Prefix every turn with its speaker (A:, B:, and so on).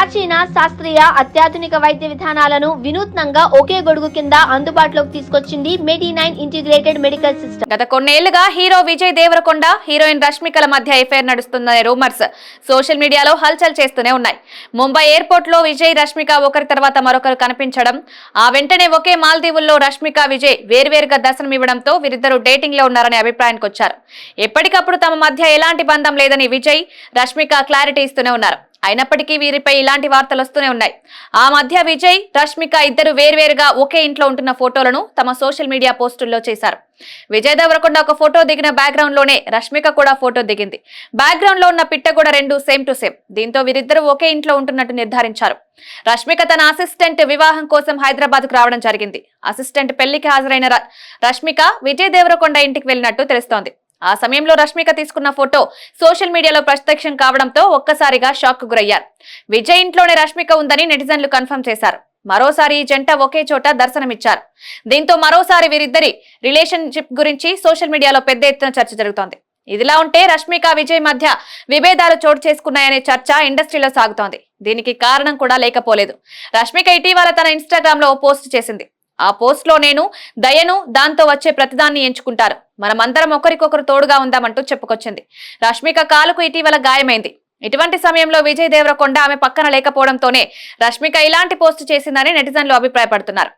A: ప్రాచీన శాస్త్రీయ అత్యాధునిక వైద్య విధానాలను వినూత్నంగా ఒకే గొడుగు కింద అందుబాటులోకి తీసుకొచ్చింది మెడి9 ఇంటిగ్రేటెడ్ మెడికల్ సిస్టమ్.
B: గత కొన్నేళ్లుగా హీరో విజయ్ దేవరకొండ, హీరోయిన్ రష్మికల మధ్య ఎఫైర్ నడుస్తుందనే రూమర్స్ సోషల్ మీడియాలో హల్చల్ చేస్తూనే ఉన్నాయి. ముంబై ఎయిర్పోర్ట్ లో విజయ్, రష్మిక ఒకరి తర్వాత మరొకరు కనిపించడం, ఆ వెంటనే ఒకే మాల్దీవుల్లో రష్మిక, విజయ్ వేర్వేరుగా దర్శనమివ్వడంతో వీరిద్దరూ డేటింగ్ లో ఉన్నారనే అభిప్రాయానికి వచ్చారు. ఎప్పటికప్పుడు తమ మధ్య ఎలాంటి బంధం లేదని విజయ్, రష్మిక క్లారిటీ ఇస్తూనే ఉన్నారు. అయినప్పటికీ వీరిపై ఇలాంటి వార్తలు వస్తూనే ఉన్నాయి. ఆ మధ్య విజయ్, రష్మిక ఇద్దరు వేర్వేరుగా ఒకే ఇంట్లో ఉంటున్న ఫోటోలను తమ సోషల్ మీడియా పోస్టుల్లో చేశారు. విజయ్ దేవరకొండ ఒక ఫోటో దిగిన బ్యాక్గ్రౌండ్ లోనే రష్మిక కూడా ఫోటో దిగింది. బ్యాక్గ్రౌండ్ లో ఉన్న పిట్ట కూడా రెండు సేమ్ టు సేమ్. దీంతో వీరిద్దరూ ఒకే ఇంట్లో ఉంటున్నట్టు నిర్ధారించారు. రష్మిక తన అసిస్టెంట్ వివాహం కోసం హైదరాబాద్ కు రావడం జరిగింది. అసిస్టెంట్ పెళ్లికి హాజరైన రష్మిక విజయ్ దేవరకొండ ఇంటికి వెళ్లినట్టు తెలుస్తోంది. ఆ సమయంలో రష్మిక తీసుకున్న ఫోటో సోషల్ మీడియాలో ప్రత్యక్షం కావడంతో ఒక్కసారిగా షాక్ కు గురయ్యారు. విజయ్ ఇంట్లోనే రష్మిక ఉందని నెటిజన్లు కన్ఫర్మ్ చేశారు. మరోసారి ఈ జంట ఒకే చోట దర్శనమిచ్చారు. దీంతో మరోసారి వీరిద్దరి రిలేషన్షిప్ గురించి సోషల్ మీడియాలో పెద్ద ఎత్తున చర్చ జరుగుతోంది. ఇదిలా ఉంటే రష్మిక, విజయ్ మధ్య విభేదాలు చోటు చేసుకున్నాయనే చర్చ ఇండస్ట్రీలో సాగుతోంది. దీనికి కారణం కూడా లేకపోలేదు. రష్మిక ఇటీవల తన ఇన్స్టాగ్రామ్ లో పోస్ట్ చేసింది. ఆ పోస్ట్ లో నేను దయను, దాంతో వచ్చే ప్రతిదాన్ని ఎంచుకుంటారు, మనమందరం ఒకరికొకరు తోడుగా ఉందామంటూ చెప్పుకొచ్చింది. రష్మిక కాలుకు ఇటీవల గాయమైంది. ఇటువంటి సమయంలో విజయ్ దేవరకొండ ఆమె పక్కన లేకపోవడంతోనే రష్మిక ఇలాంటి పోస్ట్ చేసిందని నెటిజన్లు అభిప్రాయపడుతున్నారు.